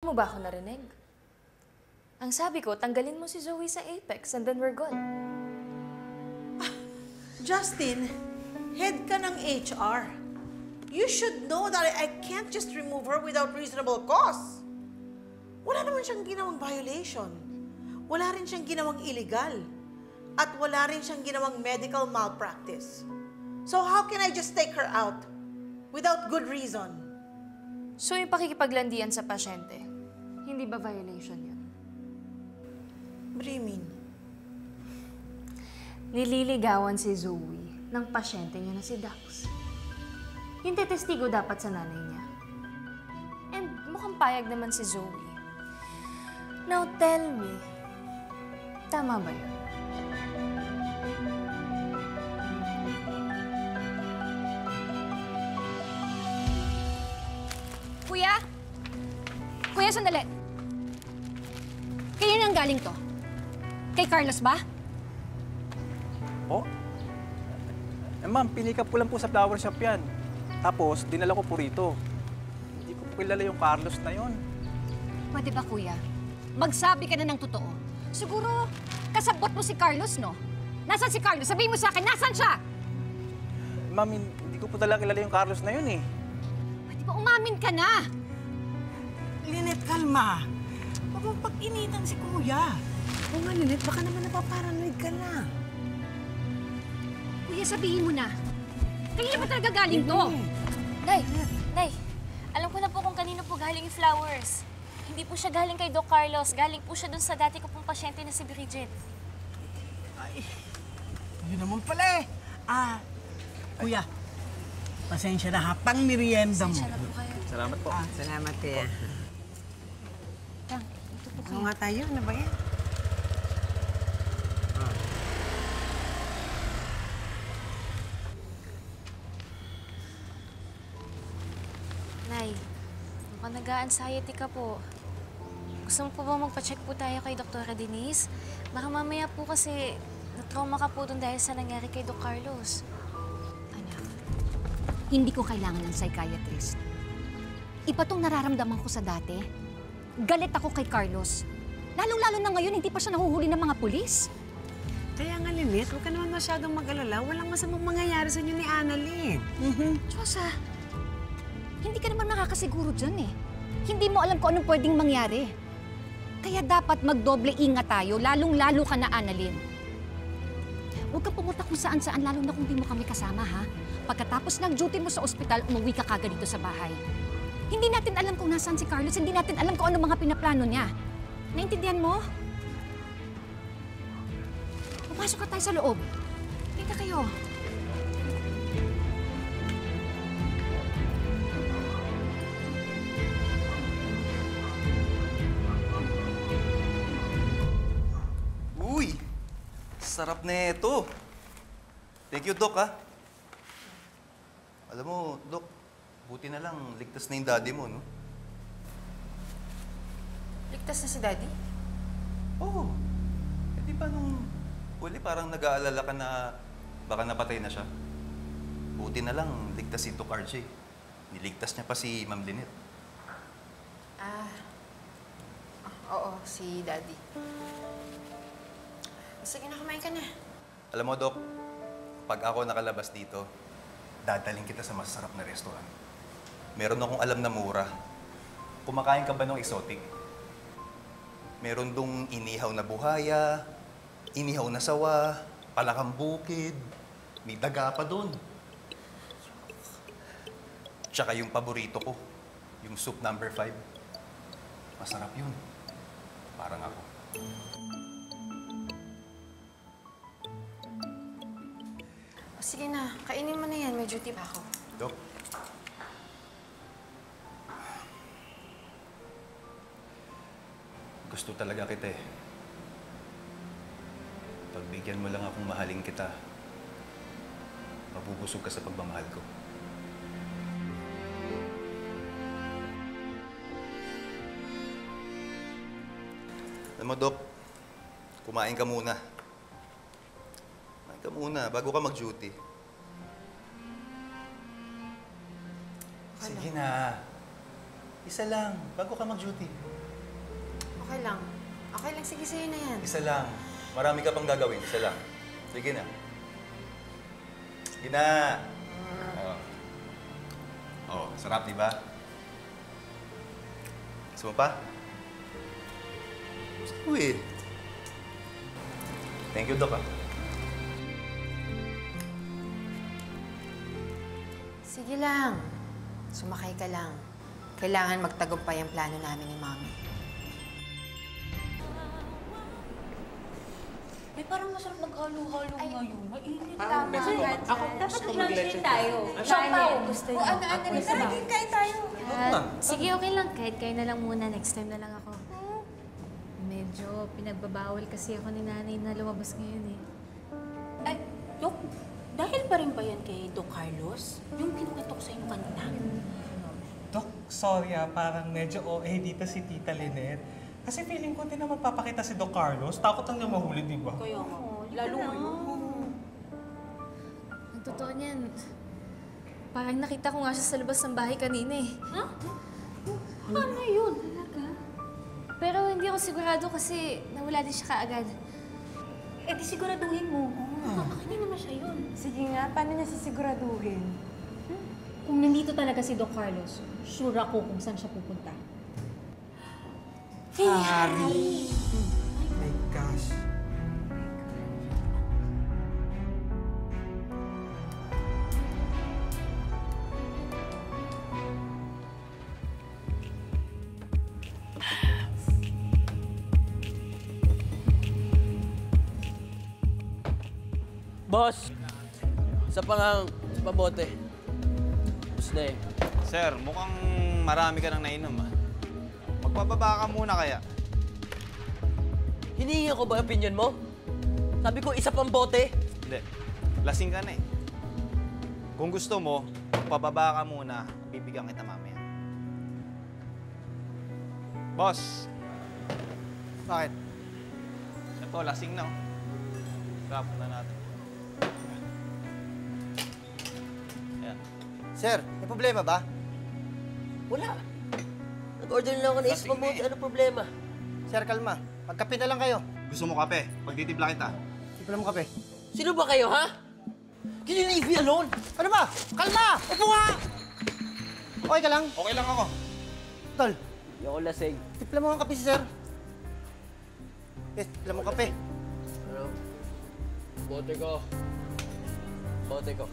Mo ba ako narinig? Ang sabi ko, tanggalin mo si Zoe sa Apex and then we're good. Justin, head ka ng HR. You should know that I can't just remove her without reasonable cause. Wala naman siyang ginawang violation. Wala rin siyang ginawang illegal. At wala rin siyang ginawang medical malpractice. So how can I just take her out without good reason? So yung pakikipaglandian sa pasyente, hindi ba violation yun? What do you mean? Nililigawan si Zoe ng pasyente niya na si Dax. Yung tetestigo dapat sa nanay niya. And mukhang payag naman si Zoe. Now tell me, tama ba yun? Kuya? Kuya, sandali. Kaya nang galing to? Kay Carlos ba? Oh? Ma'am, pinikap ko lang po sa flower shop yan. Tapos, dinala ko po rito. Hindi ko po kilala yung Carlos na yon. Pwede ba, kuya? Magsabi ka na ng totoo. Siguro, kasabot mo si Carlos, no? Nasaan si Carlos? Sabihin mo sa akin, nasaan siya? Ma'am, hindi ko po talaga kilala yung Carlos na yun eh. Pwede ba umamin ka na? Lynette, kalma. Huwag mong pag-initan si Kuya. Oo nga, Lynette, baka naman napaparanoid ka na. Kuya, sabihin mo na. Kanina ba talaga galing to? Nay! Nay! Alam ko na po kung kanino po galing yung flowers. Hindi po siya galing kay Doc Carlos. Galing po siya dun sa dati ko pong pasyente na si Bridget. Ay, yun naman pala eh. Kuya, pasensya na ha, pang merienda mo. Pasensya na po kayo. Salamat po. Salamat eh. Tang, ito po Ano kayo. nga tayo? Ano ba yan? Nay, mukhang nag-a-anxiety ka po. Gusto mo po ba magpa-check po tayo kay Dr. Denise? Baka mamaya po kasi na-trauma ka po dun dahil sa nangyari kay Doc Carlos. Anak, hindi ko kailangan ng psychiatrist. Iba tong nararamdaman ko sa dati. Galit ako kay Carlos. Lalong-lalo na ngayon, hindi pa siya nahuhuli ng mga pulis. Kaya nga, Lynette, huwag ka naman masyadong mag-alala. Walang masamang mangyayari sa inyo ni Annalyn. Diyosa, hindi ka naman makakasiguro dyan eh. Hindi mo alam kung anong pwedeng mangyari. Kaya dapat magdoble ingat tayo, lalong-lalo ka na, Annalyn. Huwag kang pumunta kung saan-saan, lalo na kung di mo kami kasama, ha? Pagkatapos ng duty mo sa ospital, umuwi ka kagad dito sa bahay. Hindi natin alam kung nasaan si Carlos, hindi natin alam kung ano mga pinaplano niya. Naintindihan mo? Pumasok ka tayo sa loob. Kita kayo. Uy! Sarap na ito. Thank you, Doc, ha? Alam mo, Doc, buti na lang ligtas na yung daddy mo, no? Ligtas na si Daddy? Oo. Eh, di ba nung huli parang nag-aalala ka na baka napatay na siya? Buti na lang ligtas si Doc RJ. Niligtas niya pa si Ma'am Lynette. Oo, si Daddy. Sige na, kumain ka na. Alam mo, Doc, pag ako nakalabas dito, dadaling kita sa masarap na restaurant. Meron akong alam na mura. Kumakain ka ba ng exotic? Meron dong inihaw na buhaya, inihaw na sawa, palakang bukid, may daga pa doon. Tsaka yung paborito ko, yung soup number 5. Masarap yun. Parang ako. O, sige na, kainin mo na yan. May duty pa ako. Dok. Gusto talaga kita eh. Pagbigyan mo lang akong mahalin kita, mabubusog ka sa pagmamahal ko. Alam mo, Dok, kumain ka muna. Kumain ka muna bago ka mag-duty. Sige na. Isa lang, bago ka mag-duty. Okay lang. Okay lang, sige sa'yo na yan. Isa lang. Marami ka pang gagawin. Isa lang. Sige na. Sige na. Sarap, di ba? Gusto mo pa? Gusto ko eh. Thank you, Doc, ah. Sige lang. Sumakay ka lang. Kailangan magtagumpay ang plano namin ni Mami. Eh, parang masarap maghalo-halo ngayon. Mainit. Parang best ko. Ako, Dapat gusto ko lunch mag-leche din tayo. Siopaw, gusto niyo. Ano, tara, kain tayo. Sige, okay lang. Kahit kayo na lang muna. Next time na lang ako. Medyo pinagbabawal kasi ako ni nanay na lumabas ngayon eh. Ay, Dok, dahil pa rin ba yan kay Doc Carlos? Yung kinukwento ko sa inyo kanina? Dok, sorry parang medyo OA dito si Tita Lynette. Kasi feeling ko din na magpapakita si Doc Carlos. Takot lang niya mahuli, di ba? Kaya nga, lalo ngayon. Ang totoo niyan, parang nakita ko nga siya sa labas ng bahay kanina eh. Ha? Ano yun? Talaga? Pero hindi ako sigurado kasi nawala din siya kaagad. Eh, di siguraduhin mo. Kanina naman siya yun. Sige nga, paano niya sisiguraduhin? Kung nandito talaga si Doc Carlos, sure ako kung saan siya pupunta. Harry! My gosh. Boss, isa pa bote. Tapos na eh. Sir, mukhang marami ka nang nainom, ah. Magpababa ka muna kaya. Hinihingi ko ba opinion mo? Sabi ko, isa pang bote. Hindi. Lasing ka na eh. Kung gusto mo, magpababa ka muna. Bibigyan kita mamaya. Boss. Bakit? Ito, lasing na, oh. Grab na natin. Ayan. Sir, may problema ba? Wala. Nag-order lang ako na isa pang bote. Ano problema? Sir, kalma. Magkape na lang kayo. Gusto mo kape? Pagtitibla kita. Tipla mo kape. Sino ba kayo, ha? Can you leave me alone? Ano ba? Kalma! Upo nga! Okay ka lang? Okay lang ako. Tol, Hindi ako lasing. tipla mo ang kape si sir. Yes, tipla mo kape. Ano? Bote ko. Bote ko.